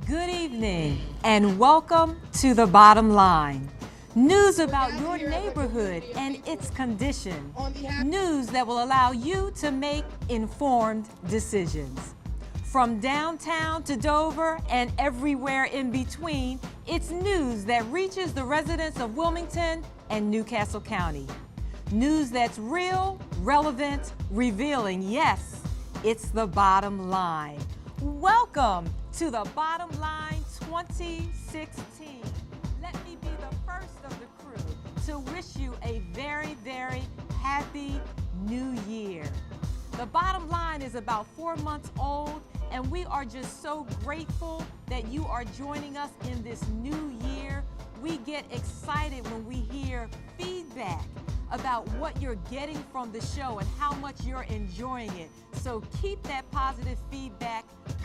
Good evening and welcome to The Bottom Line. News about your neighborhood and its condition. News that will allow you to make informed decisions. From downtown to Dover and everywhere in between, it's news that reaches the residents of Wilmington and Newcastle County. News that's real, relevant, revealing. Yes, it's The Bottom Line. Welcome to The Bottom Line 2016. Let me be the first of the crew to wish you a very, very happy new year. The Bottom Line is about 4 months old, and we are just so grateful that you are joining us in this new year. We get excited when we hear feedback about what you're getting from the show and how much you're enjoying it. So keep that positive feedback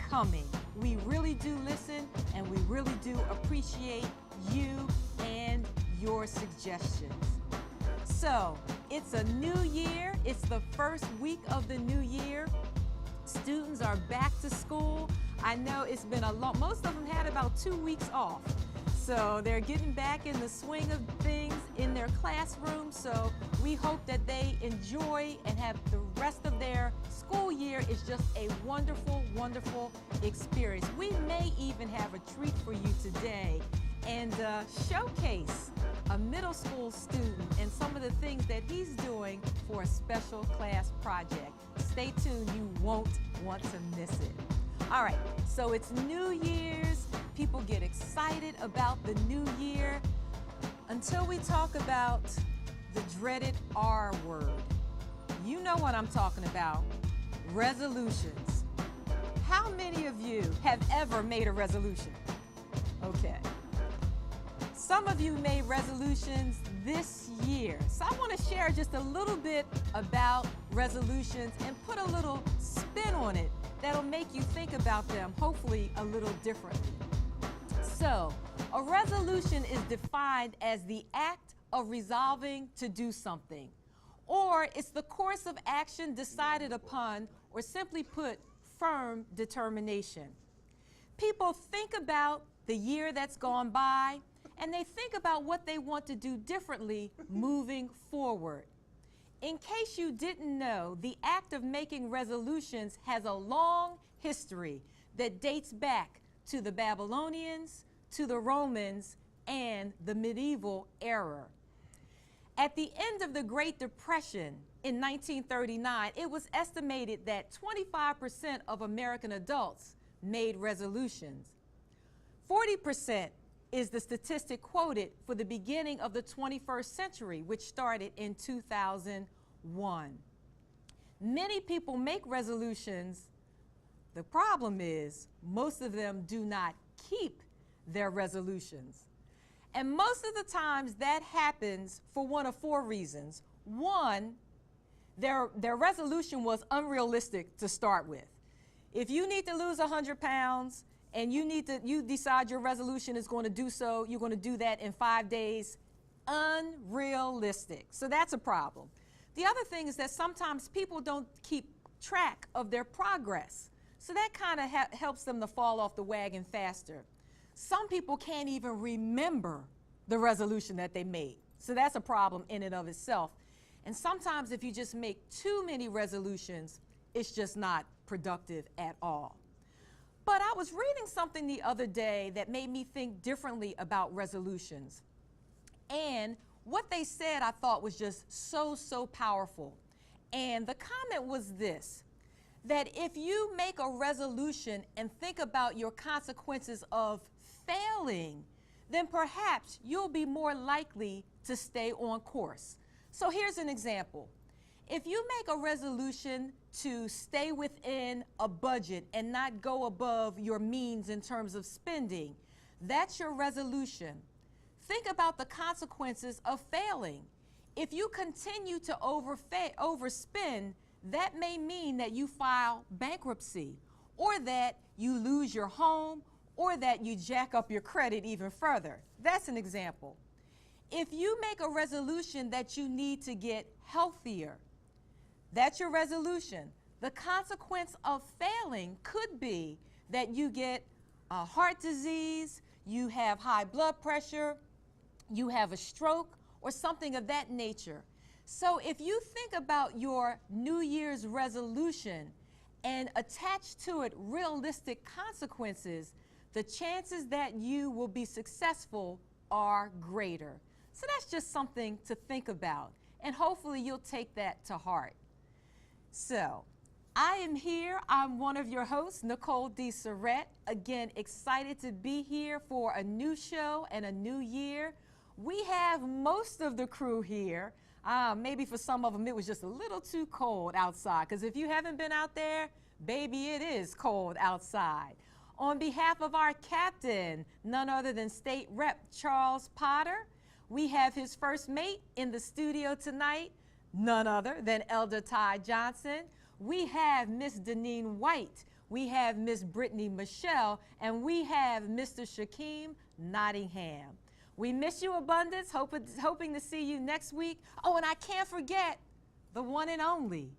coming. We really do listen, and we really do appreciate you and your suggestions. So it's a new year. It's the first week of the new year. Students are back to school. I know it's been a long, most of them had about 2 weeks off. So they're getting back in the swing of things in their classroom. So we hope that they enjoy and have the rest of their school year is just a wonderful, wonderful experience. We may even have a treat for you today and showcase a middle school student and some of the things that he's doing for a special class project. Stay tuned, you won't want to miss it. All right, so it's New Year's. People get excited about the new year until we talk about the dreaded R word. You know what I'm talking about, resolutions. How many of you have ever made a resolution? Okay. Some of you made resolutions this year. So I want to share just a little bit about resolutions and put a little spin on it that'll make you think about them, hopefully a little differently. So, a resolution is defined as the act of resolving to do something, or it's the course of action decided upon, or simply put, firm determination. People think about the year that's gone by, and they think about what they want to do differently moving forward. In case you didn't know, the act of making resolutions has a long history that dates back to the Babylonians, to the Romans, and the medieval era. At the end of the Great Depression in 1939, it was estimated that 25% of American adults made resolutions. 40% is the statistic quoted for the beginning of the 21st century, which started in 2001. Many people make resolutions. The problem is most of them do not keep their resolutions. And most of the times that happens for one of four reasons. One, their resolution was unrealistic to start with. If you need to lose 100 pounds and you decide your resolution is going to do so, you're going to do that in 5 days, unrealistic. So that's a problem. The other thing is that sometimes people don't keep track of their progress. So that kind of helps them to fall off the wagon faster. Some people can't even remember the resolution that they made. So that's a problem in and of itself. And sometimes if you just make too many resolutions, it's just not productive at all. But I was reading something the other day that made me think differently about resolutions. And what they said I thought was just so powerful. And the comment was this, that if you make a resolution and think about your consequences of failing, then perhaps you'll be more likely to stay on course. So here's an example. If you make a resolution to stay within a budget and not go above your means in terms of spending, that's your resolution. Think about the consequences of failing. If you continue to overspend, that may mean that you file bankruptcy, or that you lose your home, or that you jack up your credit even further. That's an example. If you make a resolution that you need to get healthier, that's your resolution. The consequence of failing could be that you get heart disease, you have high blood pressure, you have a stroke, or something of that nature. So if you think about your New Year's resolution and attach to it realistic consequences, the chances that you will be successful are greater. So that's just something to think about, and hopefully you'll take that to heart. So, I am here. I'm one of your hosts, Nicole D. Surrett. Again, excited to be here for a new show and a new year. We have most of the crew here. Maybe for some of them it was just a little too cold outside, because if you haven't been out there, baby, it is cold outside. On behalf of our captain, none other than State Rep Charles Potter, we have his first mate in the studio tonight, none other than Elder Ty Johnson. We have Miss Deneen White, we have Miss Brittany Michelle, and we have Mr. Shaquem Nottingham. We miss you abundance, hoping to see you next week. Oh, and I can't forget the one and only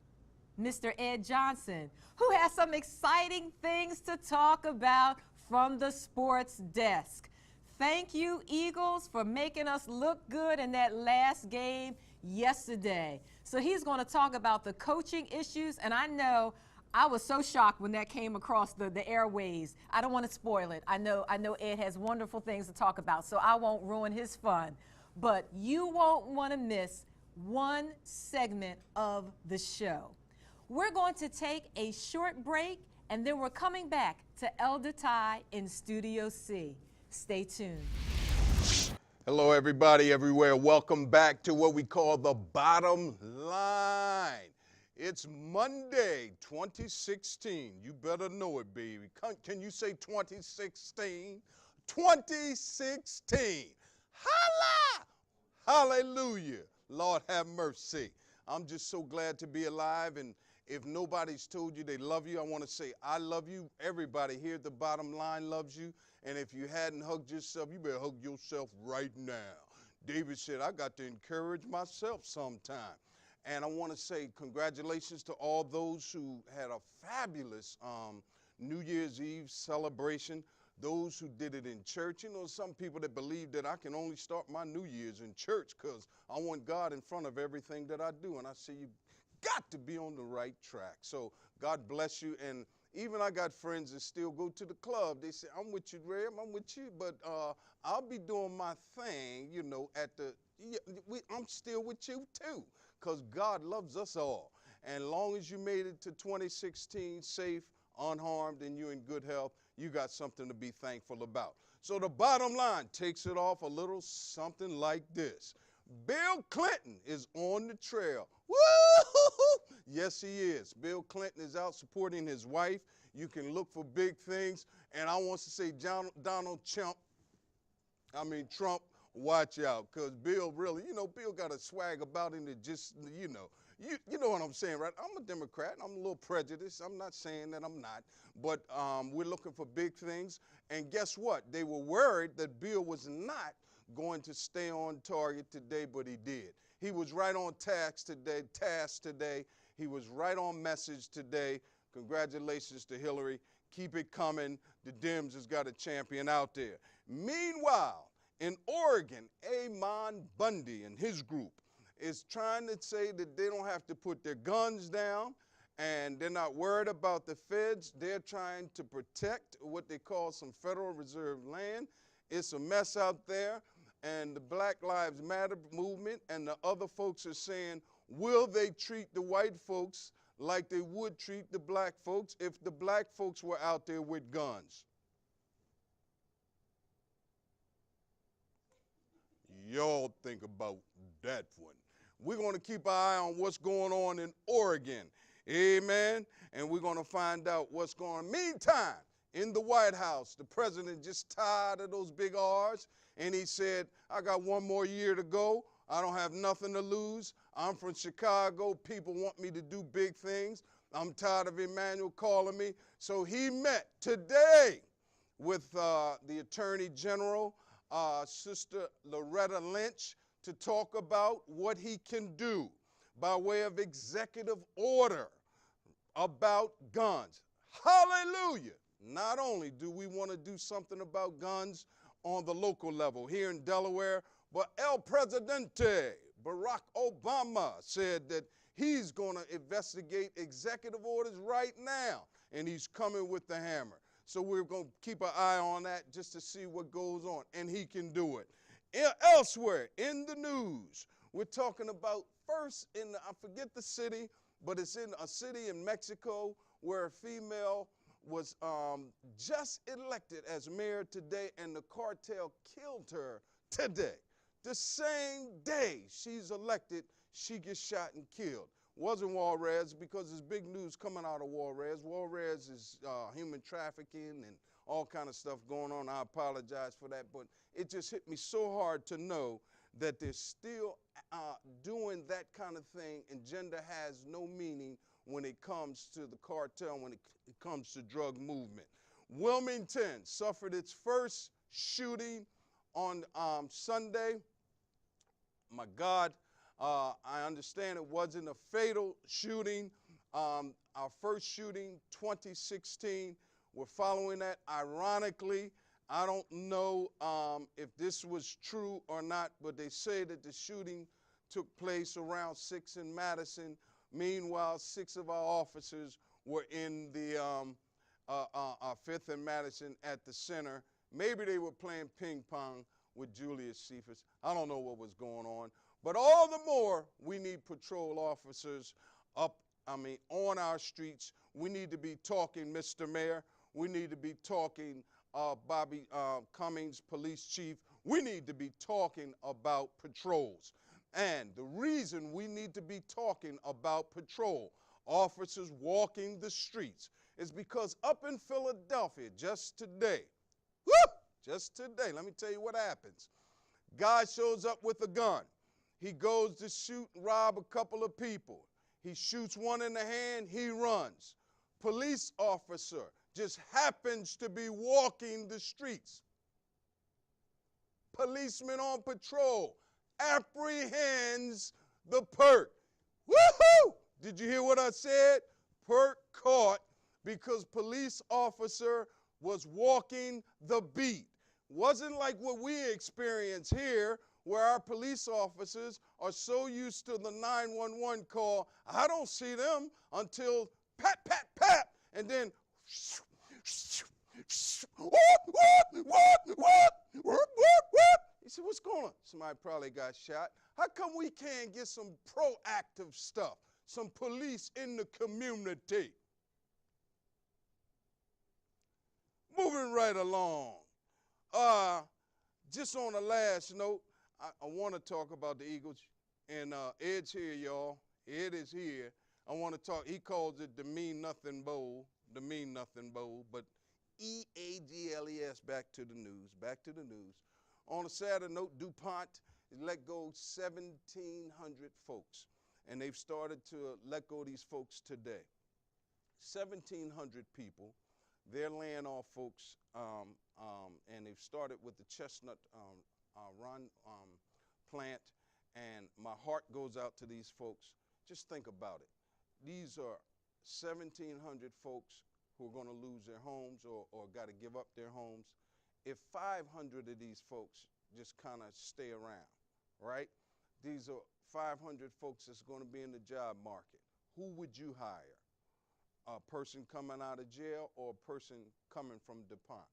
Mr. Ed Johnson, who has some exciting things to talk about from the sports desk. Thank you, Eagles, for making us look good in that last game yesterday. So he's going to talk about the coaching issues, and I know I was so shocked when that came across the airwaves. I don't want to spoil it. I know Ed has wonderful things to talk about, so I won't ruin his fun. But you won't want to miss one segment of the show. We're going to take a short break, and then we're coming back to Elder Ty in Studio C. Stay tuned. Hello, everybody, everywhere. Welcome back to what we call the bottom line. It's Monday, 2016. You better know it, baby. Can you say 2016? 2016. Holla! Hallelujah. Lord have mercy. I'm just so glad to be alive, and if nobody's told you they love you, I want to say I love you. Everybody here at the bottom line loves you. And if you hadn't hugged yourself, you better hug yourself right now. David said, I got to encourage myself sometime. And I want to say congratulations to all those who had a fabulous New Year's Eve celebration, those who did it in church. You know, some people that believe that I can only start my New Year's in church because I want God in front of everything that I do. And I say you got to be on the right track. So God bless you. And even I got friends that still go to the club. They say, I'm with you, Ram, I'm with you, but I'll be doing my thing, you know, I'm still with you too, because God loves us all. And long as you made it to 2016 safe, unharmed, and you're in good health, you got something to be thankful about. So the bottom line takes it off a little something like this. Bill Clinton is on the trail. Woo! Yes, he is. Bill Clinton is out supporting his wife. You can look for big things. And I want to say Donald Trump, watch out. Because Bill really, you know, Bill got a swag about him that just, you know what I'm saying, right? I'm a Democrat. I'm a little prejudiced. I'm not saying that I'm not. But we're looking for big things. And guess what? They were worried that Bill was not going to stay on target today, but he did. He was right on task today. He was right on message today. Congratulations to Hillary. Keep it coming. The Dems has got a champion out there. Meanwhile, in Oregon, Amon Bundy and his group is trying to say that they don't have to put their guns down and they're not worried about the feds. They're trying to protect what they call some Federal Reserve land. It's a mess out there. And the Black Lives Matter movement and the other folks are saying, will they treat the white folks like they would treat the black folks if the black folks were out there with guns? Y'all think about that one. We're going to keep our eye on what's going on in Oregon. Amen. And we're going to find out what's going on. Meantime, in the White House, the president just tired of those big R's. And he said, I got one more year to go. I don't have nothing to lose. I'm from Chicago. People want me to do big things. I'm tired of Emmanuel calling me. So he met today with the Attorney General, Sister Loretta Lynch, to talk about what he can do by way of executive order about guns. Hallelujah. Not only do we want to do something about guns on the local level here in Delaware, but El Presidente, Barack Obama, said that he's going to investigate executive orders right now, and he's coming with the hammer. So we're going to keep an eye on that just to see what goes on, and he can do it. Elsewhere in the news, we're talking about first in, I forget the city, but it's in a city in Mexico where a female was just elected as mayor today, and the cartel killed her today. The same day she's elected, she gets shot and killed. Wasn't Juarez, because there's big news coming out of Juarez. Juarez is human trafficking and all kind of stuff going on. I apologize for that, but it just hit me so hard to know that they're still doing that kind of thing, and gender has no meaning when it comes to the cartel, when it comes to drug movement. Wilmington suffered its first shooting on Sunday. My God, I understand it wasn't a fatal shooting. Our first shooting, 2016, we're following that. Ironically, I don't know if this was true or not, but they say that the shooting took place around 6 in Madison. Meanwhile, 6 of our officers were in the 5th and Madison at the center. Maybe they were playing ping pong with Julius Cephas. I don't know what was going on. But all the more, we need patrol officers on our streets. We need to be talking, Mr. Mayor. We need to be talking, Bobby Cummings, police chief. We need to be talking about patrols. And the reason we need to be talking about patrol officers walking the streets is because up in Philadelphia just today, let me tell you what happens. Guy shows up with a gun. He goes to shoot and rob a couple of people. He shoots one in the hand, he runs. Police officer just happens to be walking the streets. Policeman on patrol apprehends the perk. Woohoo! Did you hear what I said? Perk caught because police officer was walking the beat. Wasn't like what we experience here, where our police officers are so used to the 911 call, I don't see them until pat, pat, pat, and then he said, what's going on? Somebody probably got shot. How come we can't get some proactive stuff, some police in the community? Moving right along. Just on the last note, I want to talk about the Eagles. And Ed's here, y'all. Ed is here. I want to talk. He calls it the Mean Nothing Bowl. The Mean Nothing Bowl. But EAGLES, back to the news. Back to the news. On a sadder note, DuPont let go 1,700 folks. And they've started to let go these folks today. 1,700 people. They're laying off folks, and they've started with the Chestnut Run plant, and my heart goes out to these folks. Just think about it. These are 1,700 folks who are going to lose their homes or got to give up their homes. If 500 of these folks just kind of stay around, right? These are 500 folks that's going to be in the job market. Who would you hire? A person coming out of jail or a person coming from DuPont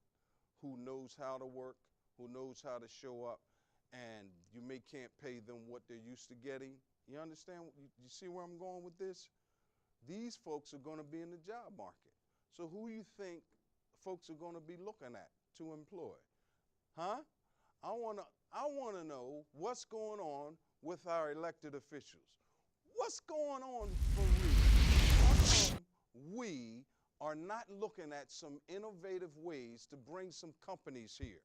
who knows how to work, who knows how to show up, and you can't pay them what they're used to getting? You understand? You see where I'm going with this? These folks are going to be in the job market. So who you think folks are going to be looking at to employ? Huh? I want to know what's going on with our elected officials. What's going on for real? How come we are not looking at some innovative ways to bring some companies here?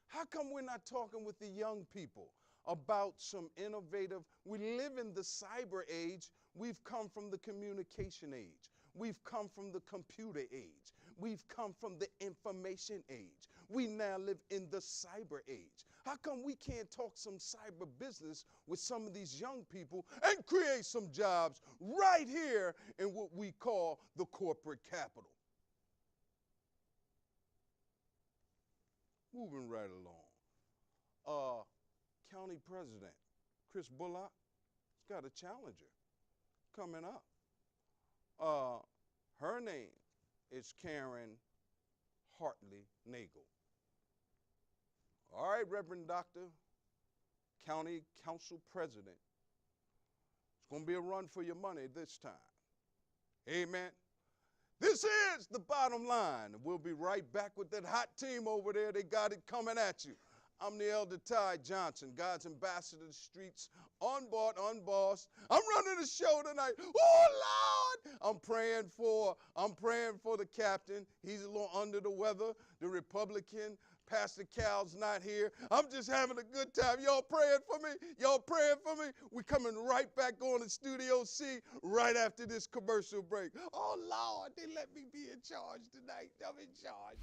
How come we're not talking with the young people about some innovative? We live in the cyber age. We've come from the communication age. We've come from the computer age. We've come from the information age. We now live in the cyber age. How come we can't talk some cyber business with some of these young people and create some jobs right here in what we call the corporate capital? Moving right along. County President Chris Bullock has got a challenger coming up. Her name is Karen Hartley Nagel. All right, Reverend Doctor, County Council President. It's going to be a run for your money this time. Amen. This is the bottom line. We'll be right back with that hot team over there. They got it coming at you. I'm the Elder Ty Johnson, God's ambassador to the streets, unbought, unbossed. I'm running the show tonight. Oh, Lord! I'm praying for the captain. He's a little under the weather. The Republican, Pastor Cal's not here. I'm just having a good time. Y'all praying for me? Y'all praying for me? We're coming right back on to Studio C right after this commercial break. Oh, Lord, they let me be in charge tonight. I'm in charge.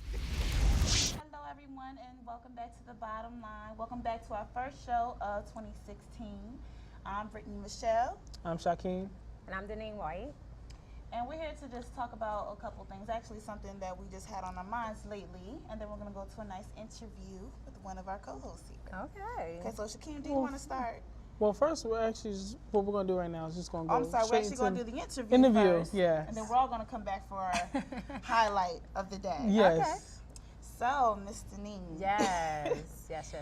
Hello, everyone, and welcome back to The Bottom Line. Welcome back to our first show of 2016. I'm Brittany Michelle. I'm Shaquem. And I'm Deneen White. And we're here to just talk about a couple things, actually something that we just had on our minds lately, and then we're going to go to a nice interview with one of our co-hosts here. Okay. Okay, so Shaquem, do you want to start? Well, first, what we're going to do right now is just going to go I'm sorry, we're straight actually going to into do the interview first, yes. and then we're all going to come back for our highlight of the day. Yes. Okay. So, Miss Deneen. Yes. Yes.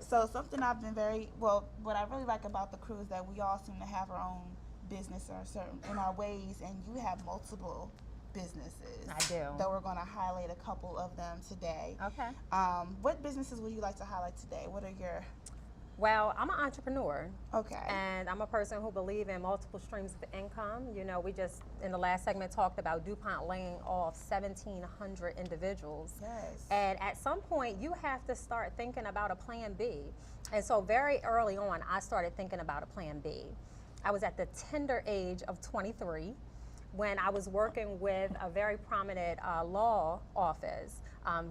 So something I've been what I really like about the crew is that we all seem to have our own business or certain in our ways, and you have multiple businesses. I do. So we're going to highlight a couple of them today. Okay. What businesses would you like to highlight today? What are your... Well, I'm an entrepreneur. Okay. And I'm a person who believes in multiple streams of income. You know, we just, in the last segment, talked about DuPont laying off 1,700 individuals. Yes. And at some point, you have to start thinking about a plan B. And so very early on, I started thinking about a plan B. I was at the tender age of 23 when I was working with a very prominent law office,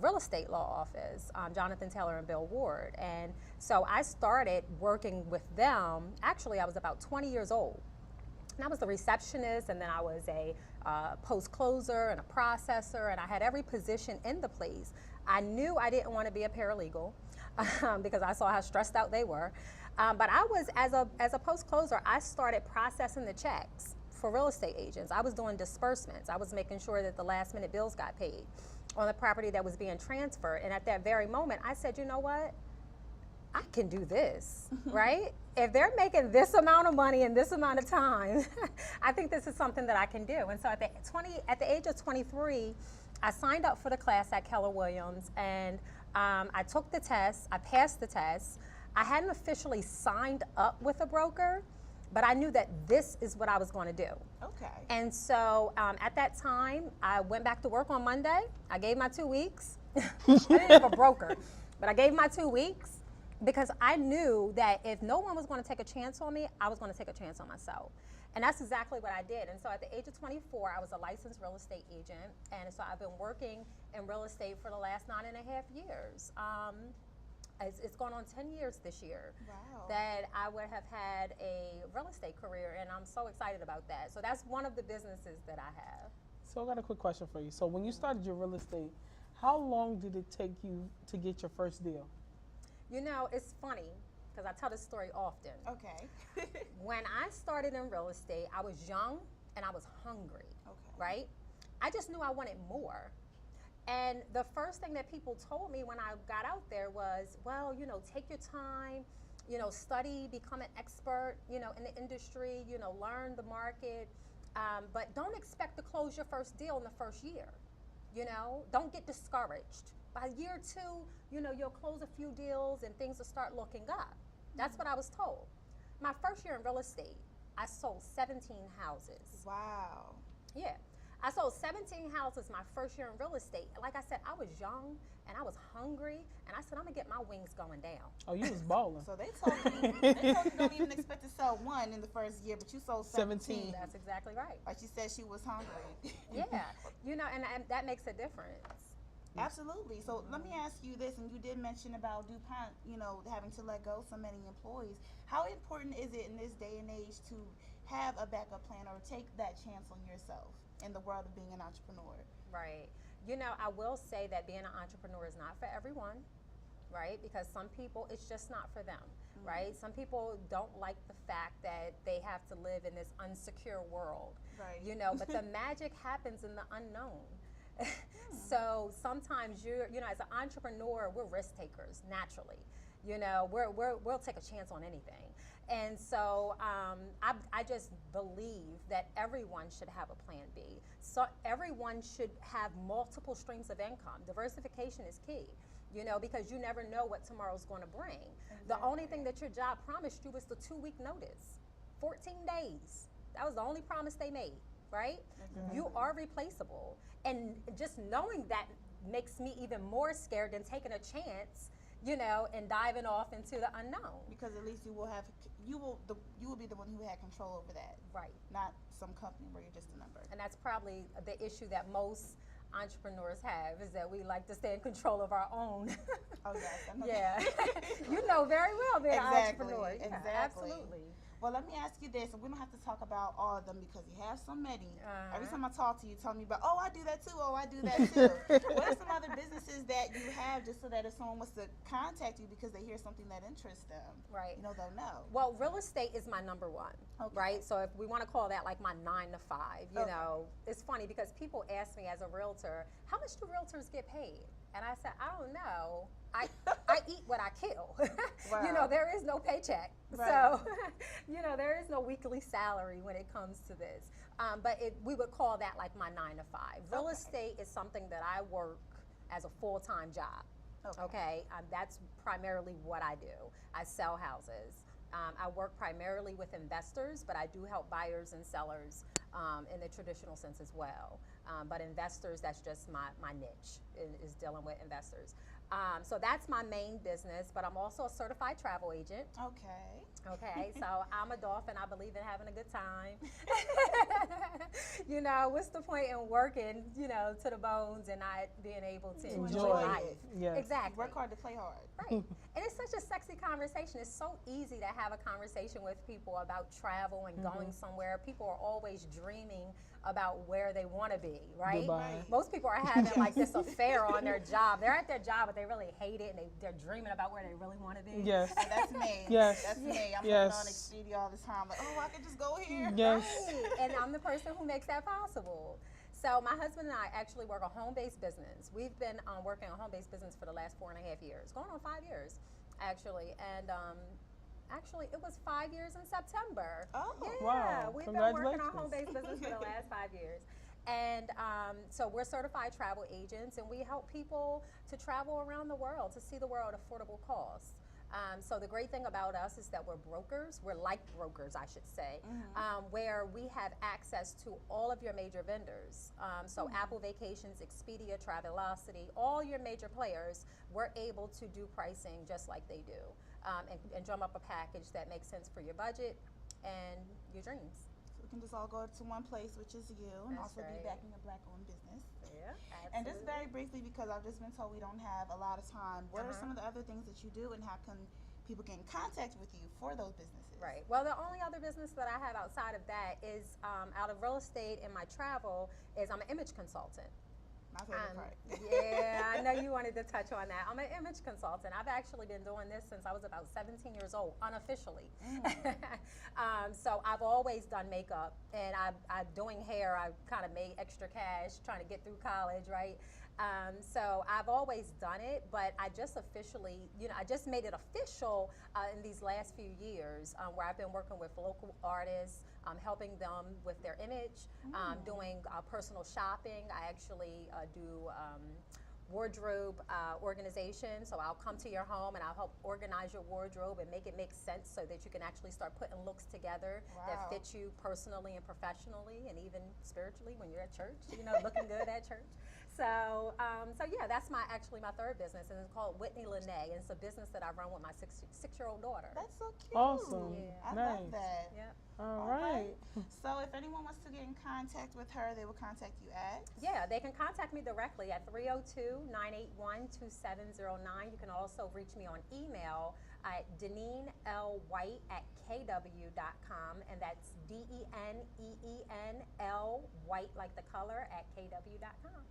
real estate law office, Jonathan Taylor and Bill Ward. And so I started working with them. Actually, I was about 20 years old. And I was the receptionist, and then I was a post-closer and a processor, and I had every position in the place. I knew I didn't want to be a paralegal because I saw how stressed out they were. But I was, as a post-closer, I started processing the checks for real estate agents. I was doing disbursements. I was making sure that the last-minute bills got paid on the property that was being transferred. And at that very moment, I said, you know what? I can do this, right? If they're making this amount of money in this amount of time, I think this is something that I can do. And so at the age of 23, I signed up for the class at Keller Williams, and I took the test. I passed the test. I hadn't officially signed up with a broker, but I knew that this is what I was going to do. Okay. And so at that time, I went back to work on Monday. I gave my 2 weeks. I didn't have a broker, but I gave my 2 weeks because I knew that if no one was going to take a chance on me, I was going to take a chance on myself. And that's exactly what I did. And so at the age of 24, I was a licensed real estate agent. And so I've been working in real estate for the last 9.5 years. It's gone on 10 years this year. Wow. That I would have had a real estate career, and I'm so excited about that. So that's one of the businesses that I have. So I got a quick question for you. So when you started your real estate, how long did it take you to get your first deal? You know, it's funny because I tell this story often. Okay. When I started in real estate, I was young and I was hungry, Okay. right? I just knew I wanted more. And the first thing that people told me when I got out there was, well, you know, take your time, you know, study, become an expert, you know, in the industry, you know, learn the market, but don't expect to close your first deal in the first year. You know, don't get discouraged. By year 2, you know, you'll close a few deals and things will start looking up. That's what I was told. My first year in real estate, I sold 17 houses. Wow. Yeah. I sold 17 houses my first year in real estate. Like I said, I was young and I was hungry, and I said, I'm gonna get my wings going down. Oh, you was balling. So they told you don't even expect to sell one in the first year, but you sold 17. That's exactly right. Like she said, she was hungry. Yeah, you know, and that makes a difference. Absolutely. So let me ask you this, and you did mention about DuPont, you know, having to let go so many employees. How important is it in this day and age to have a backup plan or take that chance on yourself in the world of being an entrepreneur? Right. You know, I will say that being an entrepreneur is not for everyone. right? Because some people, it's just not for them, right? Some people don't like the fact that they have to live in this unsecure world, Right. you know, but the magic happens in the unknown. So sometimes you know, as an entrepreneur, we're risk takers naturally. You know, we'll take a chance on anything. And so I just believe that everyone should have a plan B. So everyone should have multiple streams of income. Diversification is key, you know, because you never know what tomorrow's going to bring. The only thing that your job promised you was the 2-week notice, 14 days. That was the only promise they made, right? You are replaceable. And just knowing that makes me even more scared than taking a chance, you know, and diving off into the unknown. Because at least you will be the one who had control over that, Right. not some company where you're just a number. And that's probably the issue that most entrepreneurs have, is that we like to stay in control of our own. Oh yes, I know Yeah. that. You know very well being an Exactly, entrepreneur. Yeah, exactly. absolutely. Well, let me ask you this, and we don't have to talk about all of them because you have so many. Every Uh-huh. time I talk to you, tell me about, oh, I do that too, oh, I do that too. What are some other businesses that you have, just so that if someone wants to contact you because they hear something that interests them, Right. you know, they'll know. Well, real estate is my number one, Okay. right? So if we want to call that like my 9 to 5, you Okay. know, it's funny because people ask me as a realtor, how much do realtors get paid? And I said, I don't know. I eat what I kill. You know, Wow. there is no paycheck. Right. So, you know, there is no weekly salary when it comes to this. But we would call that like my 9 to 5. Real Okay. estate is something that I work as a full-time job. Okay, that's primarily what I do. I sell houses. I work primarily with investors, but I do help buyers and sellers in the traditional sense as well. But investors, that's just my niche, is dealing with investors. So that's my main business, but I'm also a certified travel agent. Okay. Okay, so I'm a dolphin. I believe in having a good time. You know, what's the point in working, you know, to the bones and not being able to enjoy enjoy life? it. Yes. Exactly. Work hard to play hard. Right. And it's such a sexy conversation. It's so easy to have a conversation with people about travel and going somewhere. People are always dreaming about where they want to be, right? Dubai. Right. Most people are having like this affair on their job. They're at their job, but they really hate it, and they're dreaming about where they really want to be. Yes. And that's me. Yes. That's me. I'm Yes. on Expedia all the time. Like, oh, I could just go here. Yes. Right. And I'm the person who makes that possible. So my husband and I actually work a home-based business. We've been working a home-based business for the last 4.5 years, going on 5 years, actually. And actually, it was 5 years in September. Oh. Yeah, Wow. we've been working Congratulations. on home-based business for the last 5 years. And so we're certified travel agents, and we help people to travel around the world, to see the world at affordable costs. So the great thing about us is that we're brokers. We're like brokers, I should say, where we have access to all of your major vendors. So Apple Vacations, Expedia, Travelocity, all your major players, we're able to do pricing just like they do, and drum up a package that makes sense for your budget and your dreams. So we can just all go to one place, which is you, and That's also right. be backing a black-owned business. Yeah, And just very briefly, because I've just been told we don't have a lot of time, what are some of the other things that you do, and how can people get in contact with you for those businesses? Right. Well, the only other business that I have outside of that is out of real estate and my travel is I'm an image consultant. My favorite part. Yeah, I know you wanted to touch on that. I'm an image consultant. I've actually been doing this since I was about 17 years old, unofficially. So I've always done makeup, and I'm doing hair. I kind of made extra cash trying to get through college, right? So I've always done it, but I just officially, you know, I just made it official in these last few years, where I've been working with local artists, helping them with their image, doing personal shopping. I actually do wardrobe organization, so I'll come to your home and I'll help organize your wardrobe and make it make sense so that you can actually start putting looks together that Wow. fit you personally and professionally and even spiritually when you're at church, you know, looking good at church. So, so yeah, that's my third business, and it's called Whitney Lene, and it's a business that I run with my six-year-old daughter. That's so cute. Awesome. Yeah. I Nice. love that. Yeah. All right. So if anyone wants to get in contact with her, they will contact you at? Yeah, they can contact me directly at 302-981-2709. You can also reach me on email at DeneenLWhite@kw.com, and that's DENEENL White like the color at KW.com.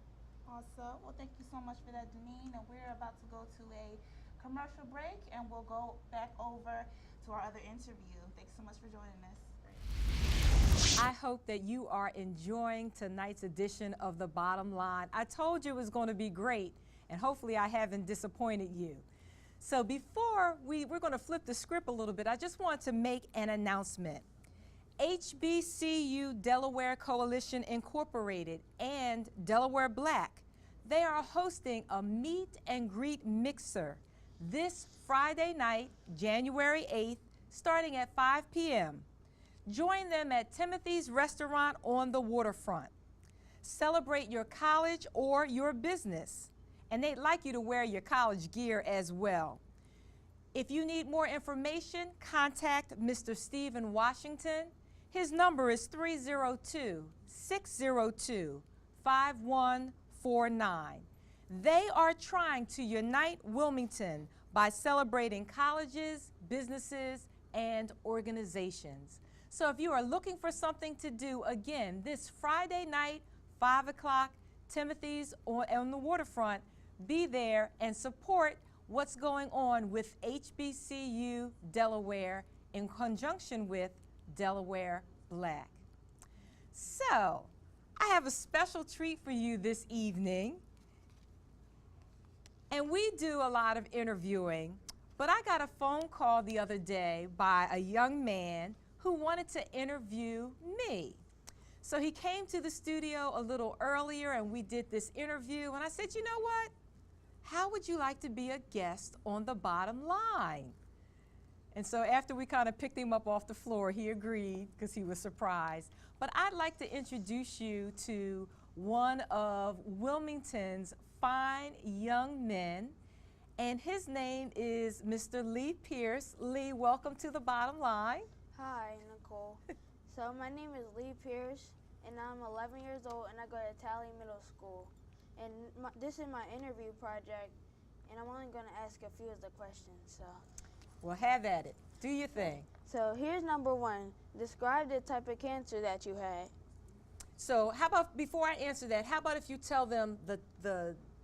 Awesome. Well, thank you so much for that, Deneen. And we're about to go to a commercial break, and we'll go back over to our other interview. Thanks so much for joining us. I hope that you are enjoying tonight's edition of The Bottom Line. I told you it was going to be great, and hopefully I haven't disappointed you. So before we're going to flip the script a little bit, I just want to make an announcement. HBCU Delaware Coalition Incorporated and Delaware Black, they are hosting a meet and greet mixer this Friday night, January 8th, starting at 5 p.m. Join them at Timothy's Restaurant on the waterfront. Celebrate your college or your business, and they'd like you to wear your college gear as well. If you need more information, contact Mr. Stephen Washington. His number is 302-602-5149. They are trying to unite Wilmington by celebrating colleges, businesses, and organizations. So if you are looking for something to do, again, this Friday night, 5 o'clock, Timothy's on the waterfront, be there and support what's going on with HBCU Delaware in conjunction with Delaware Black. So, I have a special treat for you this evening. And we do a lot of interviewing, but I got a phone call the other day by a young man who wanted to interview me. So he came to the studio a little earlier and we did this interview, and I said, you know what? How would you like to be a guest on The Bottom Line? And so after we kind of picked him up off the floor, he agreed because he was surprised. But I'd like to introduce you to one of Wilmington's fine young men, and his name is Mr. Lee Pierce. Lee, welcome to The Bottom Line. Hi, Nicole. So my name is Lee Pierce, and I'm 11 years old, and I go to Tally Middle School. And this is my interview project, and I'm only going to ask a few of the questions. So. Well, have at it. Do your thing. So here's number one. Describe the type of cancer that you had. So how about, before I answer that, how about if you tell them the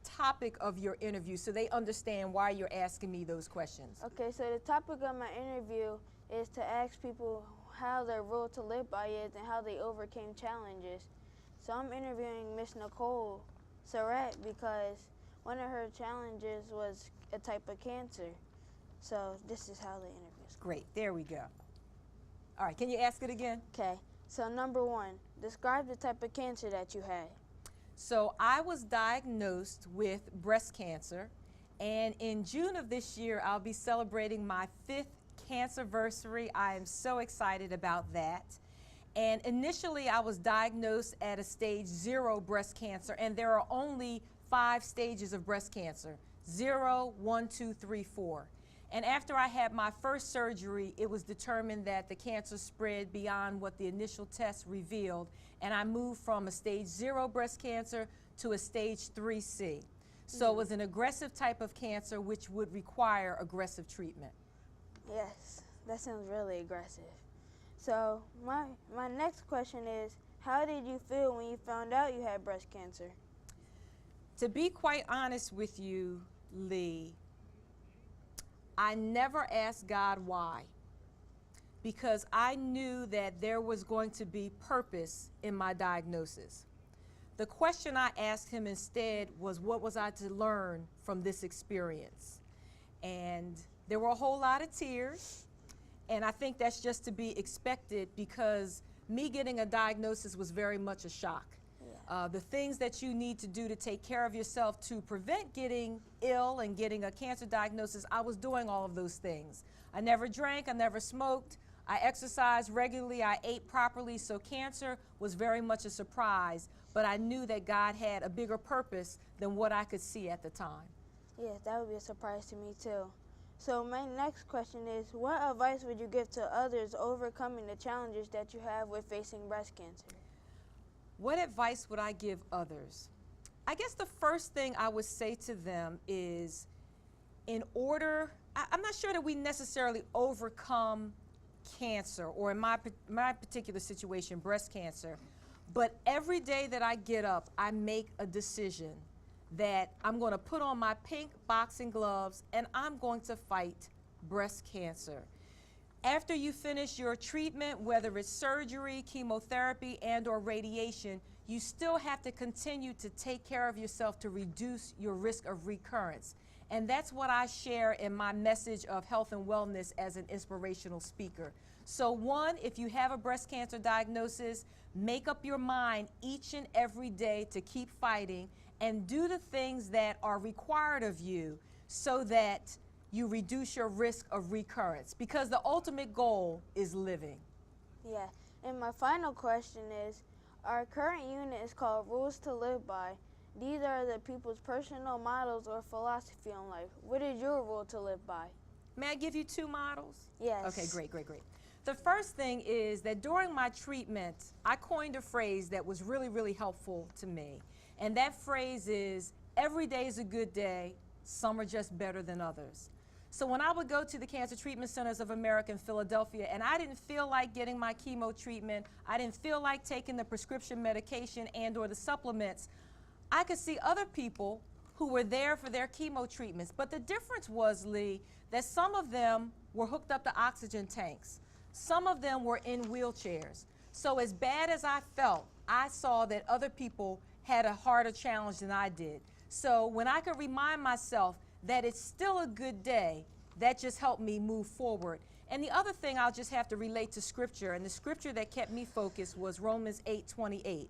topic of your interview so they understand why you're asking me those questions? Okay, so the topic of my interview is to ask people how their rule to live by is and how they overcame challenges. So I'm interviewing Miss Nicole Surratt because one of her challenges was a type of cancer. So this is how the interview is. Great, there we go. All right, can you ask it again? Okay, so number one, describe the type of cancer that you had. So I was diagnosed with breast cancer, and in June of this year, I'll be celebrating my 5th cancerversary. I am so excited about that. And initially, I was diagnosed at a stage 0 breast cancer, and there are only 5 stages of breast cancer: 0, 1, 2, 3, 4. And after I had my first surgery, it was determined that the cancer spread beyond what the initial test revealed, and I moved from a stage 0 breast cancer to a stage 3C. So it was an aggressive type of cancer which would require aggressive treatment. Yes, that sounds really aggressive. So my next question is, how did you feel when you found out you had breast cancer? To be quite honest with you, Lee, I never asked God why, because I knew that there was going to be purpose in my diagnosis. The question I asked him instead was, what was I to learn from this experience? And there were a whole lot of tears, and I think that's just to be expected because me getting a diagnosis was very much a shock. The things that you need to do to take care of yourself to prevent getting ill and getting a cancer diagnosis, I was doing all of those things. I never drank, I never smoked, I exercised regularly, I ate properly, so cancer was very much a surprise, but I knew that God had a bigger purpose than what I could see at the time. Yes, that would be a surprise to me too. So my next question is, what advice would you give to others overcoming the challenges that you have with facing breast cancer? What advice would I give others? I guess the first thing I would say to them is, I'm not sure that we necessarily overcome cancer, or in my particular situation, breast cancer, but every day that I get up, I make a decision that I'm going to put on my pink boxing gloves and I'm going to fight breast cancer. After you finish your treatment, whether it's surgery, chemotherapy, and or radiation, you still have to continue to take care of yourself to reduce your risk of recurrence. And that's what I share in my message of health and wellness as an inspirational speaker. So one, if you have a breast cancer diagnosis, make up your mind each and every day to keep fighting and do the things that are required of you so that you reduce your risk of recurrence, because the ultimate goal is living. Yeah. And my final question is, our current unit is called Rules to Live By. These are the people's personal models or philosophy on life. What is your rule to live by? May I give you two models? Yes. Okay, great, great, great. The first thing is that during my treatment, I coined a phrase that was really, really helpful to me. And that phrase is, every day is a good day, some are just better than others. So when I would go to the Cancer Treatment Centers of America in Philadelphia and I didn't feel like getting my chemo treatment, I didn't feel like taking the prescription medication and or the supplements, I could see other people who were there for their chemo treatments. But the difference was, Lee, that some of them were hooked up to oxygen tanks. Some of them were in wheelchairs. So as bad as I felt, I saw that other people had a harder challenge than I did. So when I could remind myself that it's still a good day, that just helped me move forward. And the other thing I'll just have to relate to scripture, and the scripture that kept me focused was Romans 8:28.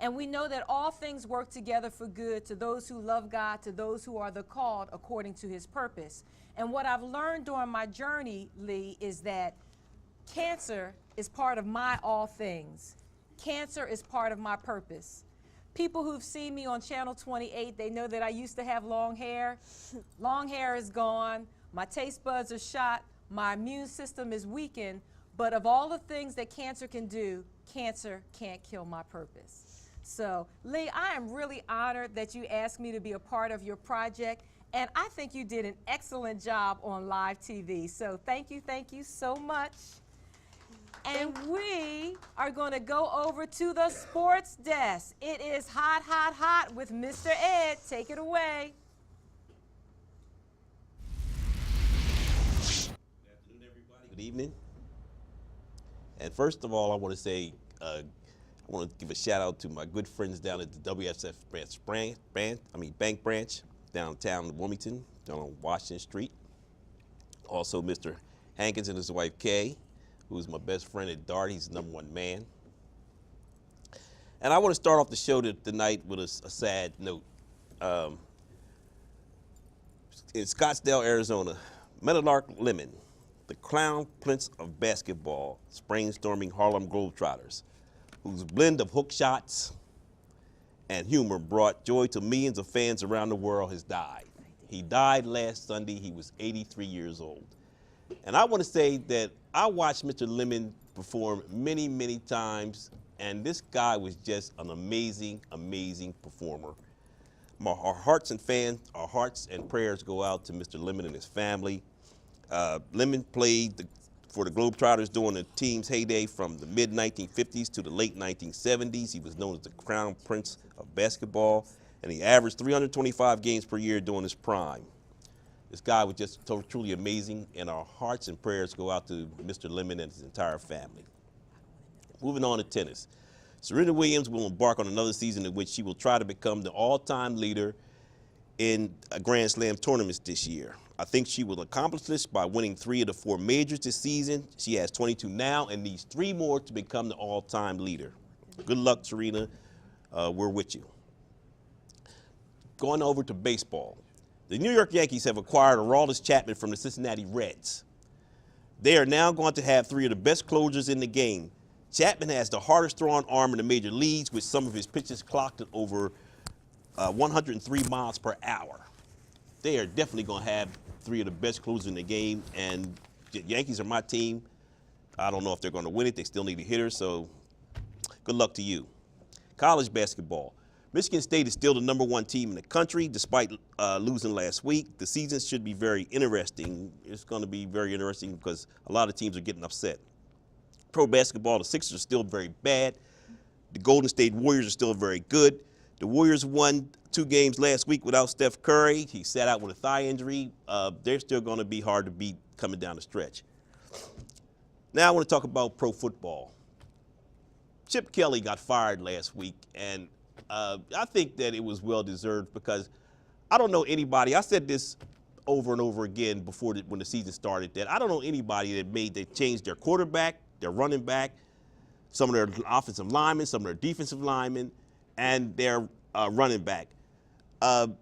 And we know that all things work together for good to those who love God, to those who are the called according to his purpose. And what I've learned during my journey, Lee, is that cancer is part of my all things. Cancer is part of my purpose. People who've seen me on Channel 28, they know that I used to have long hair. Long hair is gone. My taste buds are shot. My immune system is weakened. But of all the things that cancer can do, cancer can't kill my purpose. So, Lee, I am really honored that you asked me to be a part of your project. And I think you did an excellent job on live TV. So thank you so much. And we are going to go over to the sports desk. It is hot, hot, hot with Mr. Ed. Take it away. Good afternoon, everybody. Good evening. And first of all, I want to say, I want to give a shout out to my good friends down at the WSF Bank branch downtown in Wilmington, down on Washington Street. Also, Mr. Hankins and his wife Kay, who's my best friend at Dart. He's the #1 man. And I want to start off the show tonight with a sad note. In Scottsdale, Arizona, Meadowlark Lemon, the crown prince of basketball, brainstorming Harlem Globetrotters, whose blend of hook shots and humor brought joy to millions of fans around the world, has died. He died last Sunday. He was 83 years old. And I want to say that I watched Mr. Lemon perform many, many times, and this guy was just an amazing, amazing performer. Our hearts and prayers go out to Mr. Lemon and his family. Lemon played for the Globetrotters during the team's heyday from the mid-1950s to the late 1970s. He was known as the crown prince of basketball, and he averaged 325 games per year during his prime. This guy was just truly amazing, and our hearts and prayers go out to Mr. Lemon and his entire family. Moving on to tennis. Serena Williams will embark on another season in which she will try to become the all-time leader in Grand Slam tournaments this year. I think she will accomplish this by winning 3 of the 4 majors this season. She has 22 now and needs 3 more to become the all-time leader. Good luck, Serena. We're with you. Going over to baseball. The New York Yankees have acquired Aroldis Chapman from the Cincinnati Reds. They are now going to have 3 of the best closers in the game. Chapman has the hardest throwing arm in the major leagues, with some of his pitches clocked at over 103 miles per hour. They are definitely going to have 3 of the best closers in the game, and the Yankees are my team. I don't know if they're going to win it. They still need a hitter, so good luck to you. College basketball. Michigan State is still the #1 team in the country, despite losing last week. The season should be very interesting. It's going to be very interesting because a lot of teams are getting upset. Pro basketball, the Sixers are still very bad. The Golden State Warriors are still very good. The Warriors won 2 games last week without Steph Curry. He sat out with a thigh injury. They're still going to be hard to beat coming down the stretch. Now I want to talk about pro football. Chip Kelly got fired last week, and I think that it was well-deserved because I don't know anybody. I said this over and over again before when the season started, that I don't know anybody that changed their quarterback, their running back, some of their offensive linemen, some of their defensive linemen, and their running back, and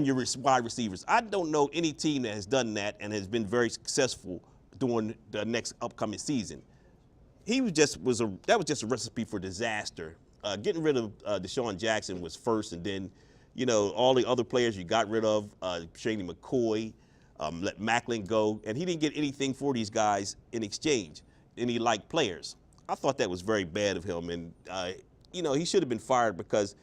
your wide receivers. I don't know any team that has done that and has been very successful during the next upcoming season. That was just a recipe for disaster. Getting rid of Deshaun Jackson was first, and then, all the other players you got rid of, Shady McCoy, let Macklin go, and he didn't get anything for these guys in exchange, any like players. I thought that was very bad of him, and he should have been fired because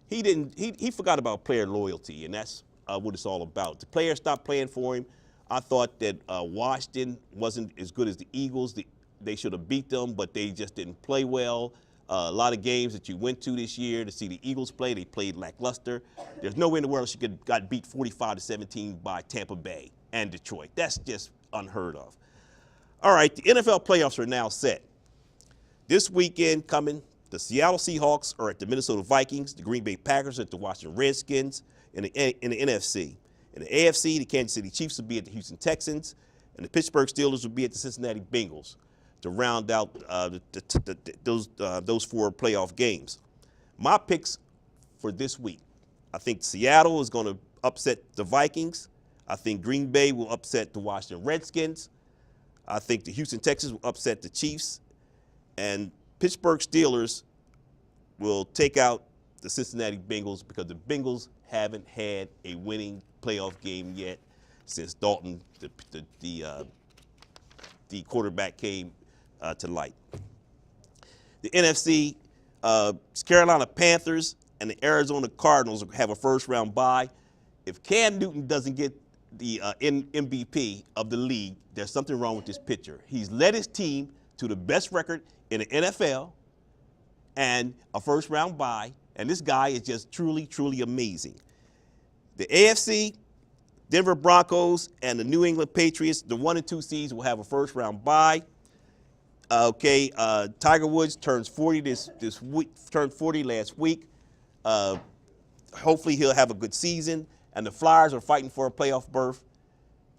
he forgot about player loyalty, and that's what it's all about. The players stopped playing for him. I thought that Washington wasn't as good as the Eagles. They should have beat them, but they just didn't play well. A lot of games that you went to this year to see the Eagles play, they played lackluster. There's no way in the world she got beat 45-17 by Tampa Bay and Detroit. That's just unheard of. All right, the NFL playoffs are now set. This weekend coming, the Seattle Seahawks are at the Minnesota Vikings. The Green Bay Packers are at the Washington Redskins in the NFC. In the AFC, the Kansas City Chiefs will be at the Houston Texans, and the Pittsburgh Steelers will be at the Cincinnati Bengals to round out those 4 playoff games. My picks for this week: I think Seattle is going to upset the Vikings. I think Green Bay will upset the Washington Redskins. I think the Houston Texans will upset the Chiefs. And Pittsburgh Steelers will take out the Cincinnati Bengals because the Bengals haven't had a winning playoff game yet since Dalton, the quarterback, came to light. The NFC, Carolina Panthers and the Arizona Cardinals have a first-round bye. If Cam Newton doesn't get the MVP of the league, there's something wrong with this pitcher. He's led his team to the best record in the NFL and a first-round bye, and this guy is just truly, truly amazing. The AFC, Denver Broncos and the New England Patriots, the 1 and 2 seeds, will have a first-round bye. Tiger Woods turns 40 this week. Turned 40 last week. Hopefully he'll have a good season. And the Flyers are fighting for a playoff berth.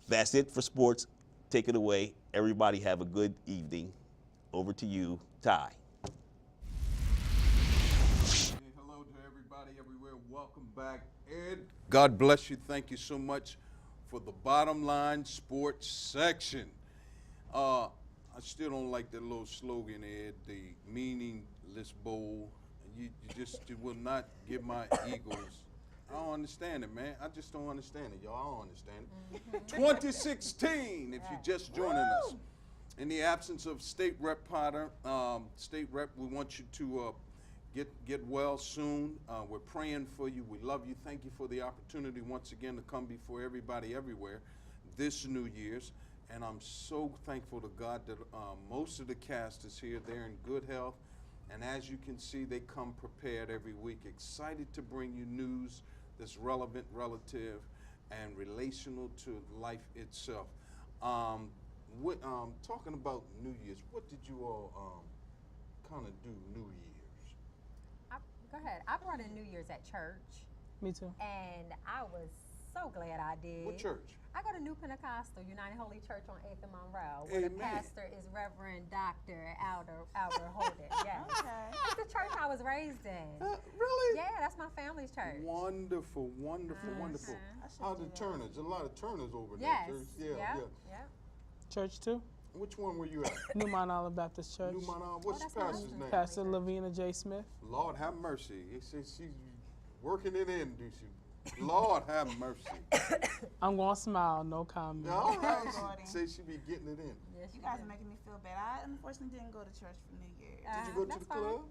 That's it for sports. Take it away. Everybody have a good evening. Over to you, Ty. Hello to everybody everywhere. Welcome back, Ed. God bless you. Thank you so much for the Bottom Line Sports section. I still don't like that little slogan, Ed, the meaningless bowl. You will not give my Eagles. I don't understand it, man. I just don't understand it, y'all. I don't understand it. 2016, if you're just joining us. In the absence of State Rep Potter, State Rep, we want you to get well soon. We're praying for you. We love you. Thank you for the opportunity once again to come before everybody everywhere this New Year's. And I'm so thankful to God that most of the cast is here. They're in good health. And as you can see, they come prepared every week, excited to bring you news that's relevant, relative, and relational to life itself. Talking about New Year's, what did you all kind of do New Year's? Go ahead. I brought in New Year's at church. Me too. And I was so glad I did. What church? I go to New Pentecostal United Holy Church on 8th and Monroe, where the pastor is Reverend Dr. Albert Holden. Yes. Okay. It's the church I was raised in. Really? Yeah, that's my family's church. Wonderful, wonderful, wonderful. How the Turners? A lot of Turners over there. Yes. Church. Yeah. Church too? Which one were you at? Newmont Olive Baptist Church. What's the that's my pastor's husband's name? Pastor Lavina J. Smith. Lord have mercy. He says she's working it in, do she? Lord have mercy. I'm going to smile, no comment. All right. Lordy. Say she be getting it in. Yes, You guys are making me feel bad. I unfortunately didn't go to church for New Year's. Did you go to the club?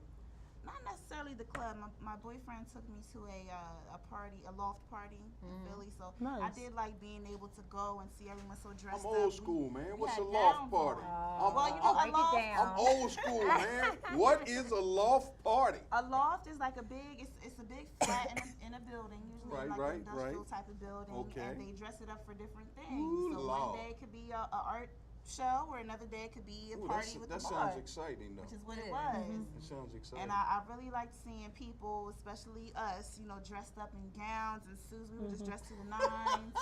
not necessarily the club. My boyfriend took me to a party, a loft party in Philly. So I Nice. did like being able to go and see everyone so dressed I'm up. old school, man. What's a had loft gowns party? on. Well, you know, Break a it loft. down. I'm old school, man. What is a loft party? A loft is like a big. It's a big flat in a building, usually like an industrial type of building, Okay. and they dress it up for different things. Ooh, so Lord. one day it could be a art show, or another day it could be a Ooh, party with that the sounds bar, exciting, though. which is what it It was. It sounds exciting. And I really liked seeing people, especially us, you know, dressed up in gowns and suits. We were just dressed to the nines,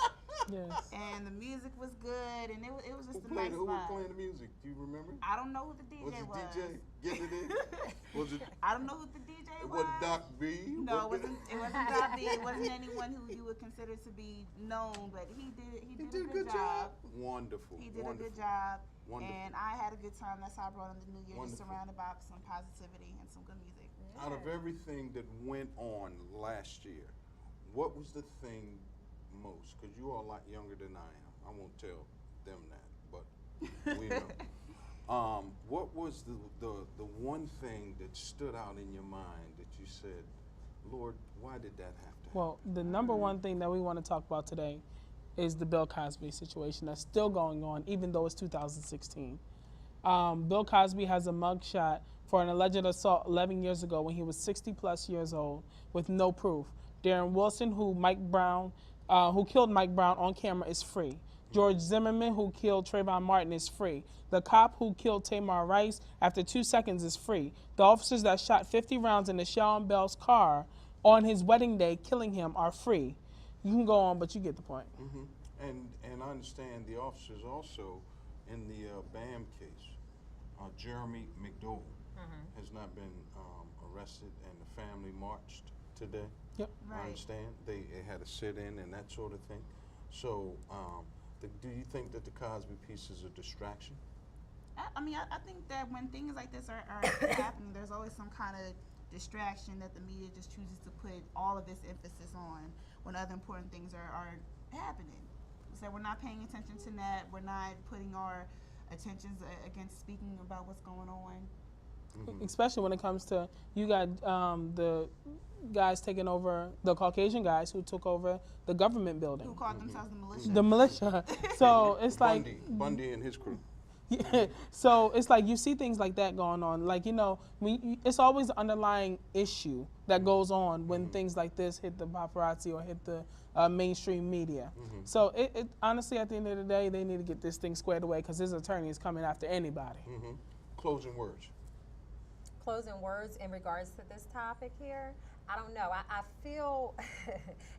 Yes. and the music was good, and it was just Who a nice who was vibe. playing the music? Do you remember? I don't know who the Was DJ it was. DJ? Get it in? Was it? I don't know who the DJ It was. wasn't Doc B. No, it wasn't. It wasn't Doc B. It wasn't anyone who you would consider to be known, but he did. He He did a good job. Wonderful. He did wonderful. a good job. Wonderful. And I had a good time. That's how I brought in the new year, just Wonderful. surrounded by some positivity and some good music. Out of everything that went on last year, what was the thing most? Because you are a lot younger than I am. I won't tell them that, but we know. What was the one thing that stood out in your mind that you said, Lord, why did that have to happen? Well, the number one thing that we want to talk about today is the Bill Cosby situation that's still going on, even though it's 2016. Bill Cosby has a mugshot for an alleged assault 11 years ago when he was 60 plus years old with no proof. Darren Wilson, who killed Mike Brown on camera, is free. George Zimmerman, who killed Trayvon Martin, is free. The cop who killed Tamar Rice after 2 seconds is free. The officers that shot 50 rounds into Sean Bell's car on his wedding day, killing him, are free. You can go on, but you get the point. And I understand the officers also in the BAM case. Jeremy McDowell has not been arrested, and the family marched today. Yep. I Right. understand they had a sit-in and that sort of thing. So, do you think that the Cosby piece is a distraction? I mean, I think that when things like this are happening, there's always some kind of distraction that the media just chooses to put all of this emphasis on when other important things are happening. So we're not paying attention to that. We're not putting our attentions against speaking about what's going on. Especially when it comes to, you got the guys taking over, the Caucasian guys who took over the government building, Who called themselves the militia? the militia. So it's like, Bundy and his crew. yeah, so it's like you see things like that going on. Like, you know, it's always an underlying issue that goes on when things like this hit the paparazzi or hit the mainstream media. So it honestly, at the end of the day, they need to get this thing squared away because his attorney is coming after anybody. Closing words. Closing words in regards to this topic here. I don't know. I feel,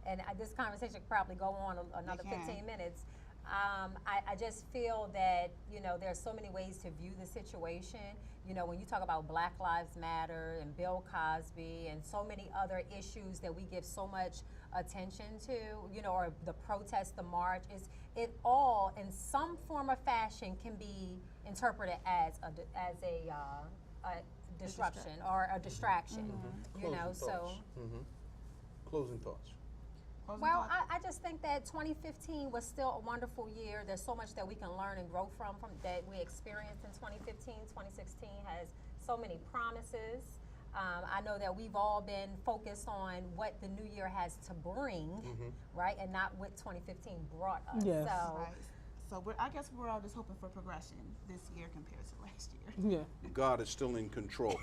and this conversation could probably go on another can. 15 minutes. I just feel that, you know, there's so many ways to view the situation. You know, when you talk about Black Lives Matter and Bill Cosby and so many other issues that we give so much attention to, you know, or the protest, the march, it all in some form or fashion can be interpreted as a disruption or a distraction. You know, so. Closing thoughts. Well, I just think that 2015 was still a wonderful year. There's so much that we can learn and grow from that we experienced in 2015. 2016 has so many promises. I know that we've all been focused on what the new year has to bring, right, and not what 2015 brought us. Yes. So, Right. So I guess we're all just hoping for progression this year compared to last year. Yeah. God is still in control.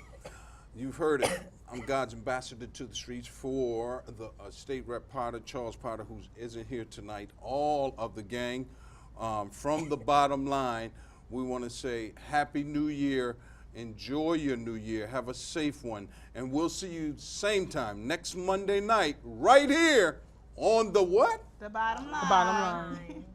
You've heard it. I'm God's ambassador to the streets for the State Rep Potter, Charles Potter, who isn't here tonight. All of the gang. From the bottom line, we want to say Happy New Year. Enjoy your new year. Have a safe one. And we'll see you same time next Monday night right here on the what? The bottom line. The bottom line.